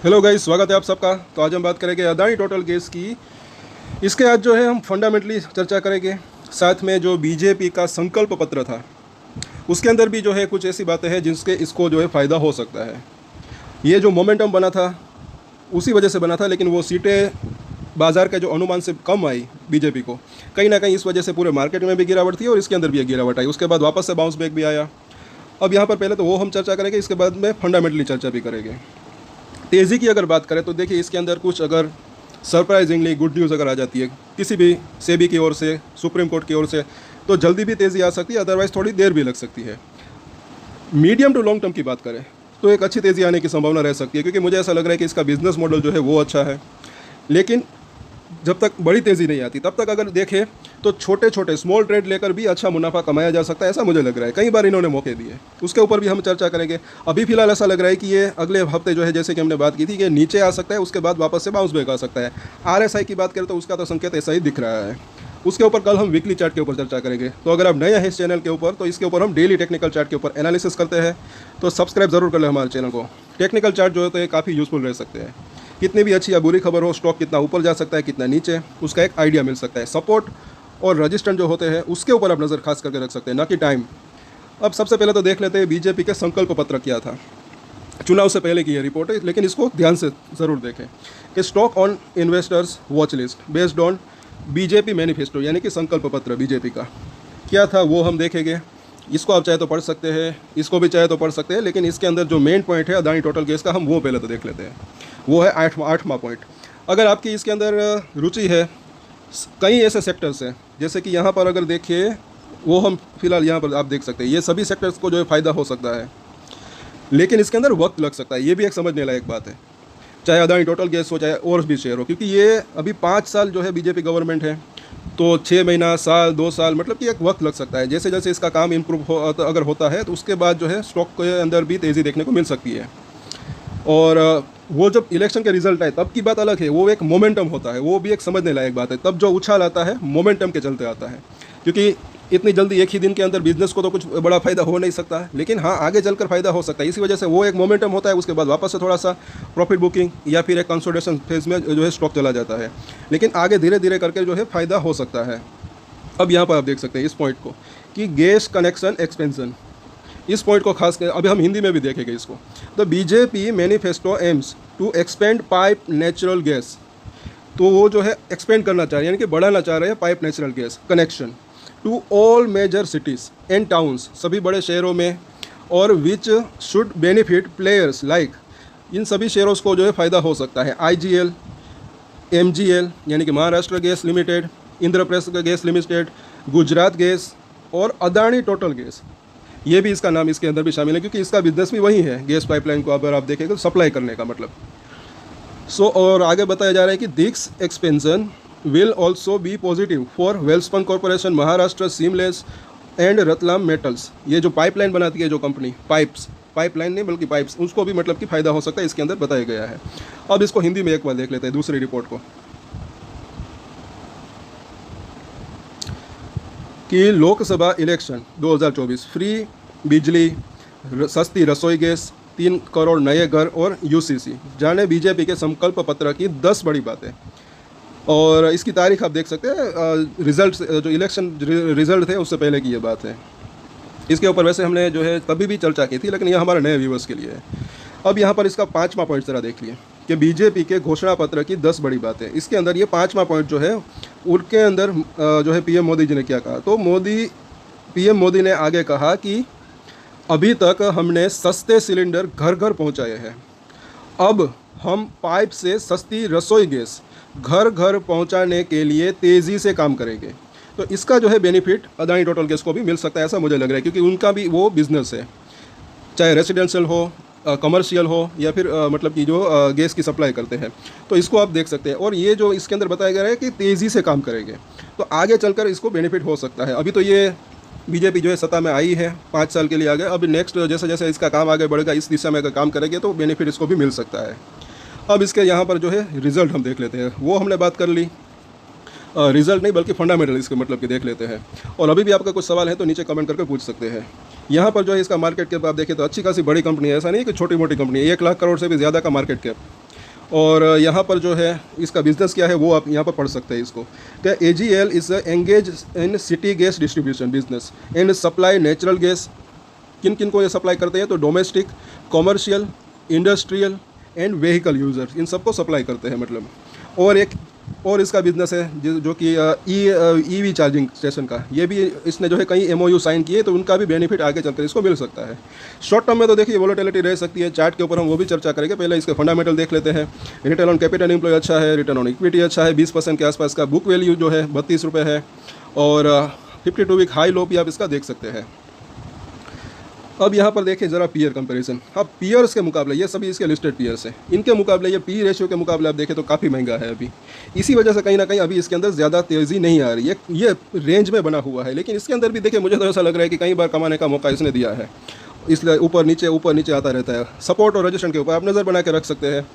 Hello guys, स्वागत है आप सबका। तो आज हम बात करेंगे अदानी टोटल गैस की। इसके आज जो है हम फंडामेंटली चर्चा करेंगे। साथ में जो बीजेपी का संकल्प पत्र था उसके अंदर भी जो है कुछ ऐसी बातें हैं जिसके इसको जो है फ़ायदा हो सकता है। ये जो मोमेंटम बना था उसी वजह से बना था, लेकिन वो सीटें बाज़ार के जो अनुमान से कम आई बीजेपी को, कहीं ना कहीं इस वजह से पूरे मार्केट में भी गिरावट थी और इसके अंदर भी एक गिरावट आई। उसके बाद वापस से बाउंस बैक भी आया। अब यहाँ पर पहले तो वो हम चर्चा करेंगे, इसके बाद में फंडामेंटली चर्चा भी करेंगे। तेज़ी की अगर बात करें तो देखिए, इसके अंदर कुछ अगर सरप्राइजिंगली गुड न्यूज़ अगर आ जाती है किसी भी सेबी की ओर से, सुप्रीम कोर्ट की ओर से, तो जल्दी भी तेज़ी आ सकती है, अदरवाइज़ थोड़ी देर भी लग सकती है। मीडियम टू लॉन्ग टर्म की बात करें तो एक अच्छी तेज़ी आने की संभावना रह सकती है, क्योंकि मुझे ऐसा लग रहा है कि इसका बिज़नेस मॉडल जो है वो अच्छा है। लेकिन जब तक बड़ी तेज़ी नहीं आती तब तक अगर देखें तो छोटे छोटे स्मॉल ट्रेड लेकर भी अच्छा मुनाफा कमाया जा सकता है, ऐसा मुझे लग रहा है। कई बार इन्होंने मौके दिए, उसके ऊपर भी हम चर्चा करेंगे। अभी फिलहाल ऐसा लग रहा है कि ये अगले हफ्ते जो है, जैसे कि हमने बात की थी, कि नीचे आ सकता है, उसके बाद वापस से बाउंस बैक आ सकता है। RSI की बात करें तो उसका तो संकेत ऐसा ही दिख रहा है। उसके ऊपर कल हम वीकली चार्ट के ऊपर चर्चा करेंगे। तो अगर आप नए हैं इस चैनल के ऊपर तो इसके ऊपर हम डेली टेक्निकल चार्ट के ऊपर एनालिसिस करते हैं, तो सब्सक्राइब ज़रूर कर लें हमारे चैनल को। टेक्निकल चार्ट जो है तो ये काफ़ी यूज़फुल रह सकते हैं। कितनी भी अच्छी या बुरी खबर हो, स्टॉक कितना ऊपर जा सकता है कितना नीचे, उसका एक आइडिया मिल सकता है। सपोर्ट और रजिस्टेंस जो होते हैं उसके ऊपर आप नज़र खास करके रख सकते हैं, ना कि टाइम। अब सबसे पहले तो देख लेते हैं बीजेपी के संकल्प पत्र क्या था। चुनाव से पहले की ये रिपोर्ट है, लेकिन इसको ध्यान से ज़रूर देखें कि stock on investors watch list based on BJP manifesto, यानी कि संकल्प पत्र बीजेपी का क्या था वो हम देखेंगे। इसको आप चाहे तो पढ़ सकते हैं, इसको भी चाहे तो पढ़ सकते हैं, लेकिन इसके अंदर जो मेन पॉइंट है अदानी टोटल गैस का, हम वो पहले तो देख लेते हैं। वो है आठवां पॉइंट। अगर आपकी इसके अंदर रुचि है, कई ऐसे सेक्टर्स हैं, जैसे कि यहाँ पर अगर देखिए, वो हम फिलहाल यहाँ पर आप देख सकते हैं, ये सभी सेक्टर्स को जो है फ़ायदा हो सकता है, लेकिन इसके अंदर वक्त लग सकता है। ये भी एक समझने लायक बात है, चाहे अदानी टोटल गैस हो चाहे और भी शेयर हो, क्योंकि ये अभी 5 साल जो है बीजेपी गवर्नमेंट है, तो 6 महीना, साल, 2 साल, मतलब कि एक वक्त लग सकता है। जैसे जैसे इसका काम इम्प्रूव हो अगर होता है तो उसके बाद जो है स्टॉक के अंदर भी तेज़ी देखने को मिल सकती है। और वो जब इलेक्शन के रिजल्ट आए तब की बात अलग है, वो एक मोमेंटम होता है, वो भी एक समझने लायक बात है। तब जो उछाल आता है मोमेंटम के चलते आता है, क्योंकि इतनी जल्दी एक ही दिन के अंदर बिजनेस को तो कुछ बड़ा फ़ायदा हो नहीं सकता है, लेकिन हाँ आगे चलकर फ़ायदा हो सकता है। इसी वजह से वो एक मोमेंटम होता है, उसके बाद वापस से थोड़ा सा प्रॉफिट बुकिंग या फिर एक कंसोलिडेशन फेज में जो है स्टॉक चला जाता है, लेकिन आगे धीरे धीरे करके जो है फ़ायदा हो सकता है। अब यहाँ पर आप देख सकते हैं इस पॉइंट को कि गैस कनेक्शन एक्सपेंशन, इस पॉइंट को खास कर अभी हम हिंदी में भी देखेंगे इसको। The BJP manifesto aims to expand pipe natural gas, तो वो जो है एक्सपेंड करना चाह रहे हैं, यानी कि बढ़ाना चाह रहे हैं pipe natural gas connection to all major cities and towns, सभी बड़े शहरों में, और which should benefit players like, इन सभी शहरों को जो है फ़ायदा हो सकता है। IGL, MGL यानी कि Maharashtra gas limited, Indraprastha gas limited, Gujarat gas और अदानी टोटल गैस, ये भी इसका नाम इसके अंदर भी शामिल है, क्योंकि इसका बिजनेस भी वही है, गैस पाइपलाइन को अगर आप देखेंगे तो सप्लाई करने का मतलब। और आगे बताया जा रहा है कि this expansion will also be positive for Welspun corporation, Maharashtra seamless and Ratlam metals. ये जो पाइपलाइन बनाती है जो कंपनी, पाइपलाइन नहीं बल्कि पाइप्स, उसको भी मतलब कि फ़ायदा हो सकता है, इसके अंदर बताया गया है। अब इसको हिंदी में एक बार देख लेते हैं दूसरी रिपोर्ट को, कि लोकसभा इलेक्शन 2024 फ्री बिजली, सस्ती रसोई गैस, 3 करोड़ नए घर और UCC, जाने बीजेपी के संकल्प पत्र की 10 बड़ी बातें। और इसकी तारीख आप देख सकते हैं, रिजल्ट जो इलेक्शन रिजल्ट थे उससे पहले की ये बात है। इसके ऊपर वैसे हमने जो है तभी भी चर्चा की थी, लेकिन यह हमारे नए व्यूवर्स के लिए है। अब यहाँ पर इसका 5वां पॉइंट ज़रा देख लिए कि बीजेपी के घोषणा पत्र की 10 बड़ी बातें। इसके अंदर ये 5वां पॉइंट जो है, उनके अंदर जो है PM मोदी जी ने क्या कहा। तो PM मोदी ने आगे कहा कि अभी तक हमने सस्ते सिलेंडर घर घर पहुंचाए हैं, अब हम पाइप से सस्ती रसोई गैस घर घर पहुंचाने के लिए तेज़ी से काम करेंगे। तो इसका जो है बेनिफिट अदानी टोटल गैस को भी मिल सकता है, ऐसा मुझे लग रहा है, क्योंकि उनका भी वो बिज़नेस है, चाहे रेसिडेंशियल हो, कमर्शियल हो, या फिर मतलब कि जो गैस की सप्लाई करते हैं। तो इसको आप देख सकते हैं। और ये जो इसके अंदर बताया गया है कि तेज़ी से काम करेंगे, तो आगे चलकर इसको बेनिफिट हो सकता है। अभी तो ये बीजेपी जो है सत्ता में आई है, 5 साल के लिए आ गए, अब नेक्स्ट जैसे जैसे इसका काम आगे बढ़ेगा, इस दिशा में अगर काम करेंगे तो बेनिफिट इसको भी मिल सकता है। अब इसके यहाँ पर जो है रिज़ल्ट हम देख लेते हैं, वो हमने बात कर ली, रिज़ल्ट नहीं बल्कि फंडामेंटल इसके मतलब कि देख लेते हैं। और अभी भी आपका कुछ सवाल है तो नीचे कमेंट करके पूछ सकते हैं। यहाँ पर जो है इसका मार्केट कैप आप देखें तो अच्छी खासी बड़ी कंपनी है, ऐसा नहीं कि छोटी मोटी कंपनी है, 1 लाख करोड़ से भी ज़्यादा का मार्केट कैप। और यहाँ पर जो है इसका बिजनेस क्या है वो आप यहाँ पर पढ़ सकते हैं इसको। क्या AGL is engage in city gas distribution business and supply natural gas. किन किन को ये सप्लाई करते हैं? तो domestic, commercial, industrial and vehicle user, इन सबको सप्लाई करते हैं मतलब। और एक और इसका बिजनेस है जो कि EV चार्जिंग स्टेशन का, ये भी इसने जो है कई MOU साइन किए, तो उनका भी बेनिफिट आगे चलकर इसको मिल सकता है। शॉर्ट टर्म में तो देखिए वोलेटिलिटी रह सकती है, चार्ट के ऊपर हम वो भी चर्चा करेंगे। पहले इसके फंडामेंटल देख लेते हैं। रिटर्न ऑन कैपिटल एम्प्लॉय अच्छा है, रिटर्न ऑन इक्विटी अच्छा है, 20% के आसपास का। बुक वैल्यू जो है 32 रुपये है और 52 वीक हाई लो भी आप इसका देख सकते हैं। अब यहाँ पर देखें ज़रा पीयर कंपैरिजन। अब पीयर्स के मुकाबले, ये सभी इसके लिस्टेड पीयर्स हैं, इनके मुकाबले ये पी रेशियो के मुकाबले आप देखें तो काफ़ी महंगा है अभी। इसी वजह से कहीं ना कहीं अभी इसके अंदर ज़्यादा तेज़ी नहीं आ रही है। ये रेंज में बना हुआ है, लेकिन इसके अंदर भी देखिए मुझे तो ऐसा लग रहा है कि कई बार कमाने का मौका इसने दिया है, इसलिए ऊपर नीचे आता रहता है। सपोर्ट और रजिस्ट्रेशन के ऊपर आप नज़र बना के रख सकते हैं।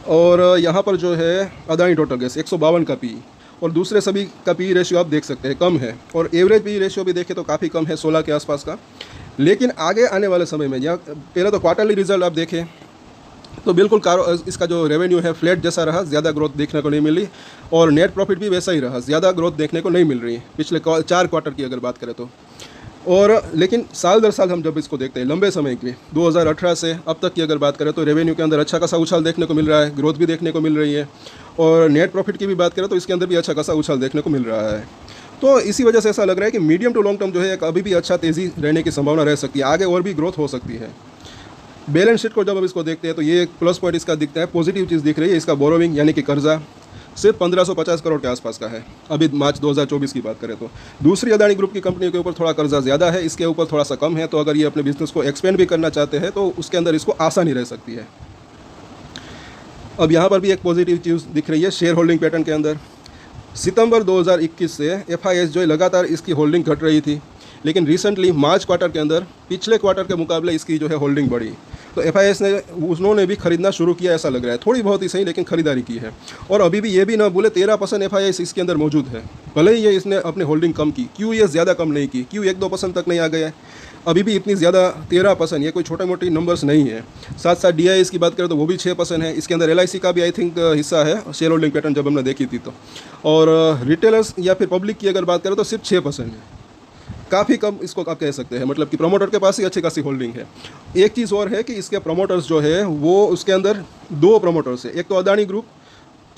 और यहाँ पर जो है अदानी टोटल गैस 152 का पी, और दूसरे सभी का पी रेशियो आप देख सकते हैं कम है, और एवरेज पी रेशियो भी देखें तो काफ़ी कम है, 16 के आसपास का। लेकिन आगे आने वाले समय में, या पहले तो क्वार्टरली रिजल्ट आप देखें तो बिल्कुल इसका जो रेवेन्यू है फ्लैट जैसा रहा, ज़्यादा ग्रोथ देखने को नहीं मिली, और नेट प्रॉफिट भी वैसा ही रहा, ज़्यादा ग्रोथ देखने को नहीं मिल रही है पिछले 4 क्वार्टर की अगर बात करें तो। और लेकिन साल दर साल हम जब इसको देखते हैं लंबे समय की, 2018 से अब तक की अगर बात करें तो रेवेन्यू के अंदर अच्छा खासा उछाल देखने को मिल रहा है, ग्रोथ भी देखने को मिल रही है, और नेट प्रॉफिट की भी बात करें तो इसके अंदर भी अच्छा खासा उछाल देखने को मिल रहा है। तो इसी वजह से ऐसा लग रहा है कि मीडियम टू लॉन्ग टर्म जो है अभी भी अच्छा तेज़ी रहने की संभावना रह सकती है, आगे और भी ग्रोथ हो सकती है। बैलेंस शीट को जब हम इसको देखते हैं तो ये एक प्लस पॉइंट इसका दिखता है, पॉजिटिव चीज़ दिख रही है। इसका बोरोविंग यानी कि कर्जा सिर्फ 1550 करोड़ के आसपास का है अभी मार्च 2024 की बात करें तो। दूसरी अदानी ग्रुप की कंपनियों के ऊपर थोड़ा कर्जा ज़्यादा है, इसके ऊपर थोड़ा सा कम है। तो अगर ये अपने बिजनेस को एक्सपेंड भी करना चाहते हैं तो उसके अंदर इसको आसानी रह सकती है। अब यहाँ पर भी एक पॉजिटिव चीज़ दिख रही है शेयर होल्डिंग पैटर्न के अंदर। सितंबर 2021 से FIS जो है लगातार इसकी होल्डिंग घट रही थी, लेकिन रिसेंटली मार्च क्वार्टर के अंदर पिछले क्वार्टर के मुकाबले इसकी जो है होल्डिंग बढ़ी। तो FIS ने उन्होंने भी खरीदना शुरू किया ऐसा लग रहा है, थोड़ी बहुत ही सही लेकिन खरीदारी की है। और अभी भी ये भी ना बोले 13% FIS इसके अंदर मौजूद है, भले ही ये इसने अपनी होल्डिंग कम की। क्यों ये ज़्यादा कम नहीं की, क्यों 1-2% तक नहीं आ गया है, अभी भी इतनी ज़्यादा 13%, ये कोई छोटे मोटी नंबर्स नहीं है। साथ साथ DIS की बात करें तो वो भी 6% है। इसके अंदर LIC का भी आई थिंक हिस्सा है शेयर होल्डिंग पैटर्न जब हमने देखी थी तो। और रिटेलर्स या फिर पब्लिक की अगर बात करें तो सिर्फ 6% है, काफ़ी कम इसको आप कह सकते हैं। मतलब कि प्रमोटर के पास ही अच्छी खासी होल्डिंग है। एक चीज़ और है कि इसके प्रमोटर्स जो है वो उसके अंदर 2 प्रमोटर्स है, एक तो अदानी ग्रुप,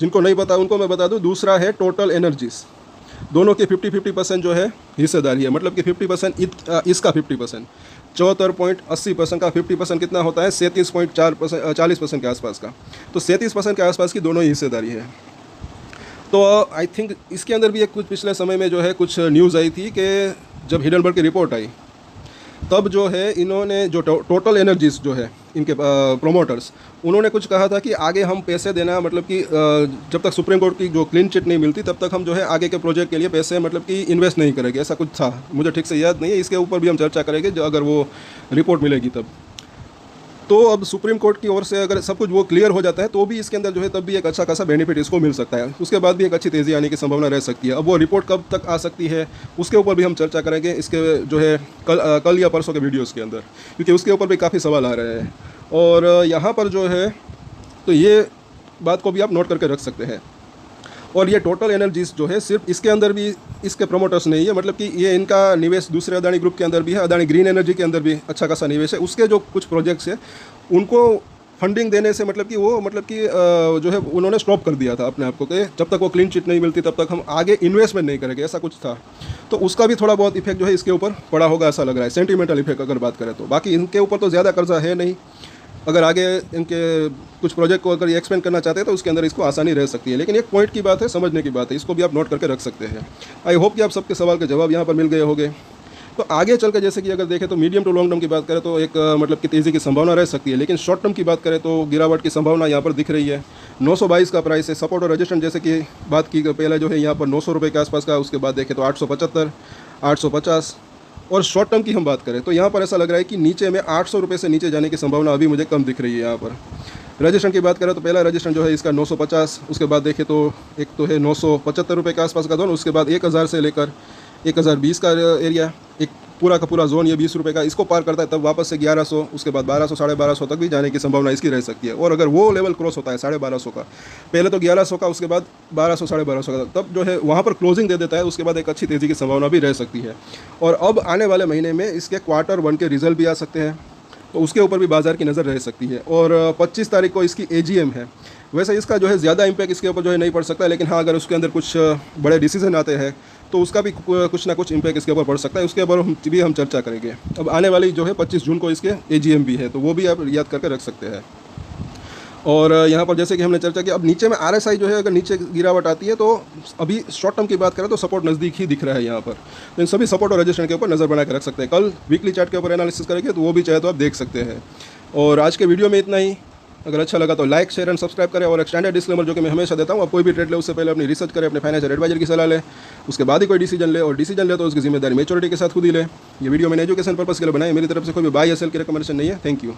जिनको नहीं पता उनको मैं बता दूं, दूसरा है टोटल एनर्जीज। दोनों की 50-50% जो है हिस्सेदारी है, मतलब कि 50% इसका 50%, 74.80% का 50% कितना होता है 37.4%, 40% के आसपास का। तो 37% के आसपास की दोनों ही हिस्सेदारी है। तो आई थिंक इसके अंदर भी एक कुछ पिछले समय में जो है कुछ न्यूज़ आई थी कि जब हिडनबर्ग की रिपोर्ट आई तब जो है इन्होंने जो टोटल एनर्जीज जो है इनके प्रोमोटर्स, उन्होंने कुछ कहा था कि आगे हम पैसे देना, मतलब कि जब तक सुप्रीम कोर्ट की जो क्लीन चिट नहीं मिलती तब तक हम जो है आगे के प्रोजेक्ट के लिए पैसे मतलब कि इन्वेस्ट नहीं करेंगे, ऐसा कुछ था, मुझे ठीक से याद नहीं है। इसके ऊपर भी हम चर्चा करेंगे जो अगर वो रिपोर्ट मिलेगी तब। तो अब सुप्रीम कोर्ट की ओर से अगर सब कुछ वो क्लियर हो जाता है तो भी इसके अंदर जो है तब भी एक अच्छा खासा बेनिफिट इसको मिल सकता है, उसके बाद भी एक अच्छी तेज़ी आने की संभावना रह सकती है। अब वो रिपोर्ट कब तक आ सकती है उसके ऊपर भी हम चर्चा करेंगे इसके जो है कल या परसों के वीडियोज़ के अंदर, क्योंकि उसके ऊपर भी काफ़ी सवाल आ रहे हैं। और यहाँ पर जो है तो ये बात को भी आप नोट करके रख सकते हैं। और ये टोटल एनर्जीज जो है सिर्फ इसके अंदर भी इसके प्रमोटर्स नहीं है, मतलब कि ये इनका निवेश दूसरे अदानी ग्रुप के अंदर भी है, अदानी ग्रीन एनर्जी के अंदर भी अच्छा खासा निवेश है। उसके जो कुछ प्रोजेक्ट्स है उनको फंडिंग देने से मतलब कि जो है उन्होंने स्टॉप कर दिया था अपने आप को कि जब तक वो क्लीन चिट नहीं मिलती तब तक हम आगे इन्वेस्टमेंट नहीं करेंगे, ऐसा कुछ था। तो उसका भी थोड़ा बहुत इफेक्ट जो है इसके ऊपर पड़ा होगा ऐसा लग रहा है, सेंटिमेंटल इफेक्ट अगर बात करें तो। बाकी इनके ऊपर तो ज़्यादा कर्जा है नहीं, अगर आगे इनके कुछ प्रोजेक्ट को अगर ये एक्सपेंड करना चाहते हैं तो उसके अंदर इसको आसानी रह सकती है। लेकिन एक पॉइंट की बात है, समझने की बात है, इसको भी आप नोट करके रख सकते हैं। आई होप कि आप सबके सवाल के जवाब यहाँ पर मिल गए होंगे। तो आगे चल कर जैसे कि अगर देखें तो मीडियम टू लॉन्ग टर्म की बात करें तो एक मतलब कि तेज़ी की संभावना रह सकती है, लेकिन शॉर्ट टर्म की बात करें तो गिरावट की संभावना यहाँ पर दिख रही है। 922 का प्राइस है, सपोर्ट और रजिस्टेंस जैसे कि बात की पहले जो है यहाँ पर 900 रुपये के आसपास का, उसके बाद देखें तो 875, 850। और शॉर्ट टर्म की हम बात करें तो यहाँ पर ऐसा लग रहा है कि नीचे में 800 रुपये से नीचे जाने की संभावना अभी मुझे कम दिख रही है। यहाँ पर रजिस्ट्रेशन की बात करें तो पहला रजिस्ट्रेशन जो है इसका 950, उसके बाद देखें तो एक तो है 975 रुपये के आसपास का जोन, उसके बाद 1000 से लेकर 1020 का एरिया, एक पूरा का पूरा जोन ये 20 रुपये का इसको पार करता है तब वापस से 1100, उसके बाद 1200 1250 तक भी जाने की संभावना इसकी रह सकती है। और अगर वो लेवल क्रॉस होता है 1250 का, पहले तो 1100 का, उसके बाद 1200 1250 का, तब जो है वहाँ पर क्लोजिंग दे देता है, उसके बाद एक अच्छी तेज़ी की संभावना भी रह सकती है। और अब आने वाले महीने में इसके Q1 के रिजल्ट भी आ सकते हैं, तो उसके ऊपर भी बाजार की नज़र रह सकती है। और 25 तारीख को इसकी AGM है। वैसे इसका जो है ज़्यादा इम्पैक्ट इसके ऊपर जो है नहीं पड़ सकता, लेकिन हाँ अगर उसके अंदर कुछ बड़े डिसीजन आते हैं तो उसका भी कुछ ना कुछ इम्पैक्ट इसके ऊपर पड़ सकता है। उसके ऊपर हम चर्चा करेंगे। अब आने वाली जो है 25 जून को इसके AGM भी है, तो वो भी आप याद करके रख सकते हैं। और यहाँ पर जैसे कि हमने चर्चा की, अब नीचे में RSI जो है अगर नीचे गिरावट आती है तो अभी शॉर्ट टर्म की बात करें तो सपोर्ट नज़दीक ही दिख रहा है यहाँ पर। तो इन सभी सपोर्ट और रेजिस्टेंस के ऊपर नज़र बना के रख सकते हैं। कल वीकली चार्ट के ऊपर एनालिसिस करेंगे तो वो भी चाहे तो आप देख सकते हैं। और आज के वीडियो में इतना ही। अगर अच्छा लगा तो लाइक, शेयर एंड सब्सक्राइब करें। और एक स्टैंडर्ड डिस्क्लेमर जो कि मैं हमेशा देता हूँ, आप कोई भी ट्रेड ले उससे पहले अपनी रिसर्च करें, अपने फाइनेंशियल एडवाइजर की सलाह लें, उसके बाद ही कोई डिसीजन ले। और डिसीजन ले तो उसकी जिम्मेदारी मैच्योरिटी के साथ खुद ही ले। ये वीडियो मैंने एजुकेशन पर्पस के लिए बनाई, मेरी तरफ से कोई भी बाय या सेल की रिकमेंडेशन नहीं है। Thank you.